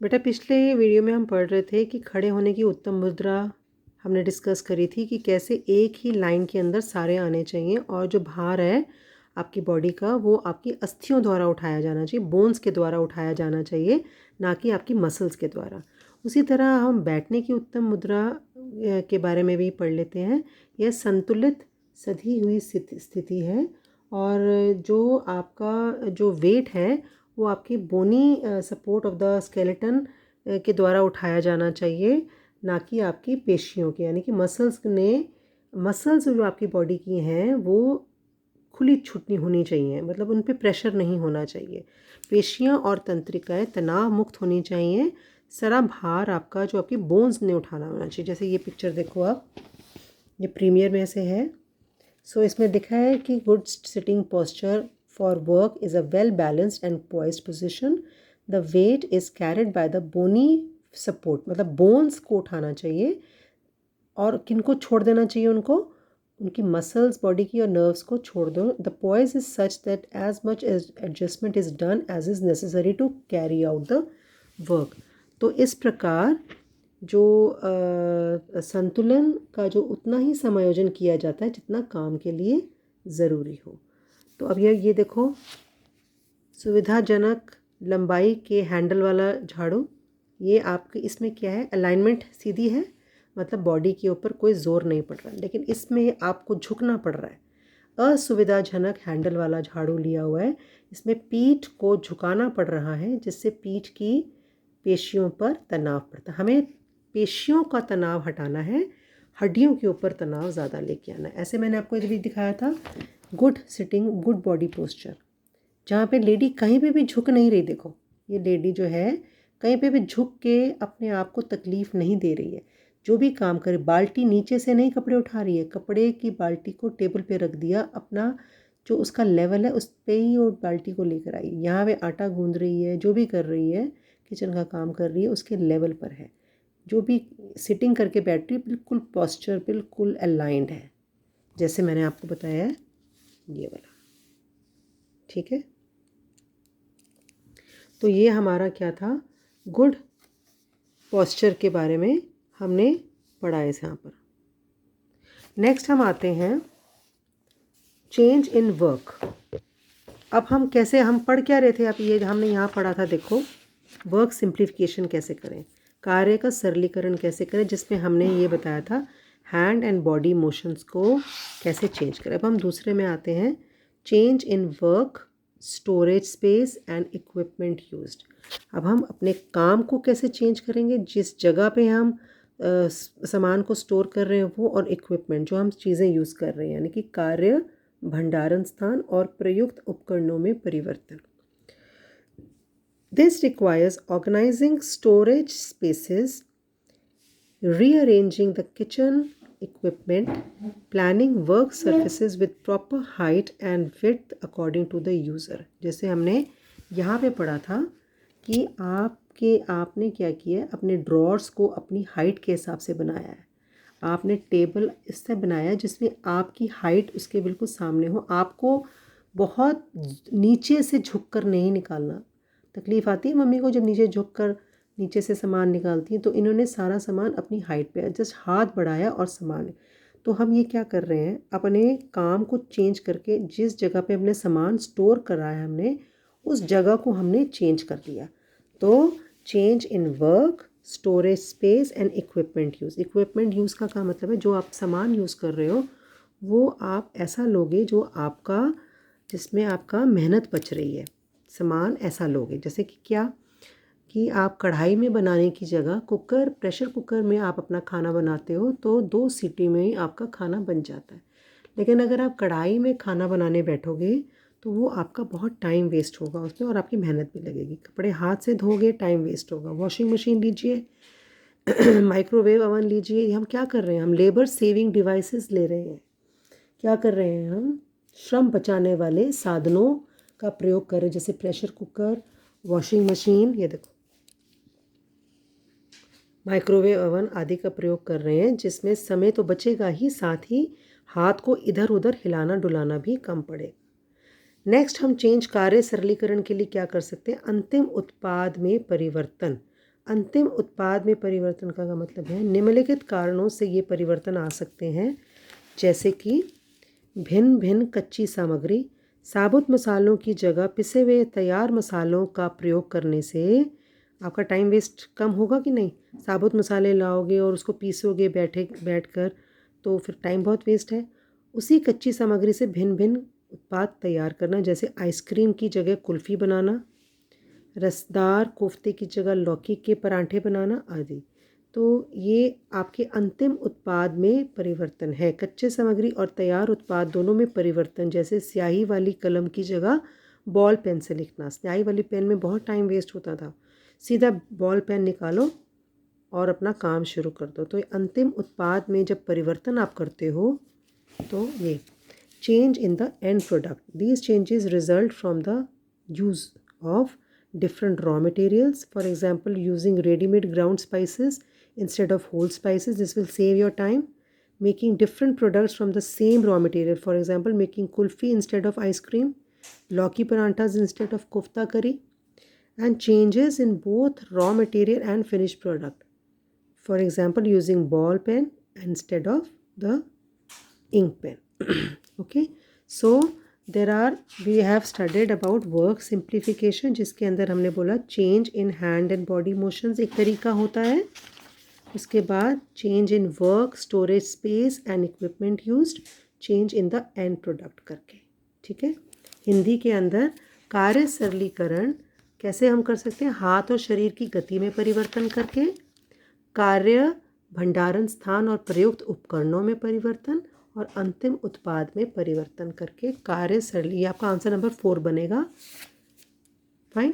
बेटा पिछले वीडियो में हम पढ़ रहे थे कि खड़े होने की उत्तम मुद्रा हमने डिस्कस करी थी कि कैसे एक ही लाइन के अंदर सारे आने चाहिए और जो भार है आपकी बॉडी का वो आपकी अस्थियों द्वारा उठाया जाना चाहिए, बोन्स के द्वारा उठाया जाना चाहिए, ना कि आपकी मसल्स के द्वारा। उसी तरह हम बैठने की उत्तम मुद्रा के बारे में भी पढ़ लेते हैं। यह संतुलित सधी हुई स्थिति है और जो आपका जो वेट है वो आपकी बोनी सपोर्ट ऑफ द स्केलेटन के द्वारा उठाया जाना चाहिए, ना कि आपकी पेशियों के, यानी कि मसल्स जो आपकी बॉडी की हैं वो खुली छुटनी होनी चाहिए, मतलब उन पे प्रेशर नहीं होना चाहिए। पेशियां और तंत्रिकाएं तनाव मुक्त होनी चाहिए। सारा भार आपका जो आपकी बोन्स ने उठाना होना चाहिए। जैसे ये पिक्चर देखो आप, ये प्रीमियर में से है। सो इसमें लिखा है कि good sitting posture for work is a well balanced and poised position. The weight is carried by the bony support, मतलब बोन्स को उठाना चाहिए और किनको छोड़ देना चाहिए, उनकी मसल्स बॉडी की और नर्व्स को छोड़ दो। The poise is such that as much as adjustment is done as is necessary to carry out the work. तो इस प्रकार जो संतुलन का जो उतना ही समायोजन किया जाता है जितना काम के लिए ज़रूरी हो। तो अब ये देखो, सुविधाजनक लंबाई के हैंडल वाला झाड़ू, ये आपके इसमें क्या है, अलाइनमेंट सीधी है, मतलब बॉडी के ऊपर कोई ज़ोर नहीं पड़ रहा है, लेकिन इसमें आपको झुकना पड़ रहा है। असुविधाजनक हैंडल वाला झाड़ू लिया हुआ है, इसमें पीठ को झुकाना पड़ रहा है जिससे पीठ की पेशियों पर तनाव पड़ता है। हमें पेशियों का तनाव हटाना है, हड्डियों के ऊपर तनाव ज़्यादा लेके आना है। ऐसे मैंने आपको भी दिखाया था good sitting good body posture, जहाँ पे लेडी कहीं पे भी झुक नहीं रही। देखो ये लेडी जो है कहीं पे भी झुक के अपने आप को तकलीफ़ नहीं दे रही है। जो भी काम करे, बाल्टी नीचे से नहीं कपड़े उठा रही है, कपड़े की बाल्टी को टेबल पे रख दिया, अपना जो उसका लेवल है उस पे ही वो बाल्टी को लेकर आई। यहाँ पे आटा गूंद रही है, जो भी कर रही है, किचन का काम कर रही है, उसके लेवल पर है। जो भी सिटिंग करके बैठ रही है बिल्कुल पॉस्चर बिल्कुल अलाइंड है, जैसे मैंने आपको बताया है ये वाला। ठीक है, तो ये हमारा क्या था, गुड पॉस्चर के बारे में हमने पढ़ा है यहाँ पर। नेक्स्ट हम आते हैं चेंज इन वर्क। अब हम कैसे, हम पढ़ क्या रहे थे, अब ये हमने यहाँ पढ़ा था, देखो वर्क सिंप्लीफिकेशन कैसे करें, कार्य का सरलीकरण कैसे करें, जिसमें हमने ये बताया था हैंड एंड बॉडी मोशंस को कैसे चेंज करें। अब हम दूसरे में आते हैं, change in work, storage space and equipment used. अब हम अपने काम को कैसे चेंज करेंगे, जिस जगह पे हम सामान को स्टोर कर रहे हैं वो, और इक्विपमेंट जो हम चीज़ें यूज़ कर रहे हैं, यानी कि कार्य, भंडारण स्थान और प्रयुक्त उपकरणों में परिवर्तन। This requires organizing storage spaces, rearranging the kitchen equipment, planning work surfaces with proper height and width according to the user। जैसे हमने यहाँ पे पढ़ा था कि आपने क्या किया है, अपने ड्रॉर्स को अपनी हाइट के हिसाब से बनाया है। आपने टेबल इससे बनाया जिसमें आपकी हाइट उसके बिल्कुल सामने हो। आपको बहुत नीचे से झुककर नहीं निकालना, तकलीफ़ आती है मम्मी को जब नीचे झुककर नीचे से सामान निकालती हैं। तो इन्होंने सारा सामान अपनी हाइट पे जस्ट हाथ बढ़ाया और सामान। तो हम ये क्या कर रहे हैं, अपने काम को चेंज करके जिस जगह पे हमने सामान स्टोर करा है हमने उस जगह को हमने चेंज कर दिया। तो change in work, storage space and equipment use. Equipment use का क्या मतलब है, जो आप सामान यूज़ कर रहे हो वो आप ऐसा लोगे जो आपका, जिसमें आपका मेहनत बच रही है। सामान ऐसा लोगे जैसे कि क्या, कि आप कढ़ाई में बनाने की जगह कुकर, प्रेशर कुकर में आप अपना खाना बनाते हो तो 2 सीटी में ही आपका खाना बन जाता है। लेकिन अगर आप कढ़ाई में खाना बनाने बैठोगे तो वो आपका बहुत टाइम वेस्ट होगा उसमें और आपकी मेहनत भी लगेगी। कपड़े हाथ से धोगे, टाइम वेस्ट होगा। वॉशिंग मशीन लीजिए, माइक्रोवेव ओवन लीजिए, हम क्या कर रहे हैं, हम लेबर सेविंग डिवाइसेस ले रहे हैं। क्या कर रहे हैं, हम श्रम बचाने वाले साधनों का प्रयोग कर रहे हैं, जैसे प्रेशर कुकर, वॉशिंग मशीन, ये देखो माइक्रोवेव ओवन आदि का प्रयोग कर रहे हैं, जिसमें समय तो बचेगा ही, साथ ही हाथ को इधर उधर हिलाना डुलाना भी कम पड़ेगा। नेक्स्ट हम चेंज, कार्य सरलीकरण के लिए क्या कर सकते हैं, अंतिम उत्पाद में परिवर्तन। अंतिम उत्पाद में परिवर्तन का मतलब है निम्नलिखित कारणों से ये परिवर्तन आ सकते हैं, जैसे कि भिन्न भिन्न कच्ची सामग्री, साबुत मसालों की जगह पिसे हुए तैयार मसालों का प्रयोग करने से आपका टाइम वेस्ट कम होगा कि नहीं। साबुत मसाले लाओगे और उसको पीसोगे बैठकर तो फिर टाइम बहुत वेस्ट है। उसी कच्ची सामग्री से भिन्न भिन्न उत्पाद तैयार करना, जैसे आइसक्रीम की जगह कुल्फ़ी बनाना, रसदार कोफ्ते की जगह लौकी के पराठे बनाना आदि। तो ये आपके अंतिम उत्पाद में परिवर्तन है। कच्चे सामग्री और तैयार उत्पाद दोनों में परिवर्तन, जैसे स्याही वाली कलम की जगह बॉल पेन से लिखना। स्याही वाली पेन में बहुत टाइम वेस्ट होता था, सीधा बॉल पेन निकालो और अपना काम शुरू कर दो। तो अंतिम उत्पाद में जब परिवर्तन आप करते हो तो ये change in the end product. These changes result from the use of different raw materials. For example, using ready-made ground spices instead of whole spices. This will save your time. Making different products from the same raw material. For example, making kulfi instead of ice cream, lauki paranthas instead of kofta curry, and changes in both raw material and finished product. For example, using ball pen instead of the ink pen. Okay, so we have studied about work simplification, जिसके अंदर हमने बोला change in hand and body motions एक तरीका होता है। उसके बाद change in work, storage space and equipment used, change in the end product करके। ठीक है, हिंदी के अंदर कार्य सरलीकरण कैसे हम कर सकते हैं, हाथ और शरीर की गति में परिवर्तन करके, कार्य भंडारण स्थान और प्रयुक्त उपकरणों में परिवर्तन, और अंतिम उत्पाद में परिवर्तन करके कार्य सरली। आपका आंसर नंबर 4 बनेगा। फाइन।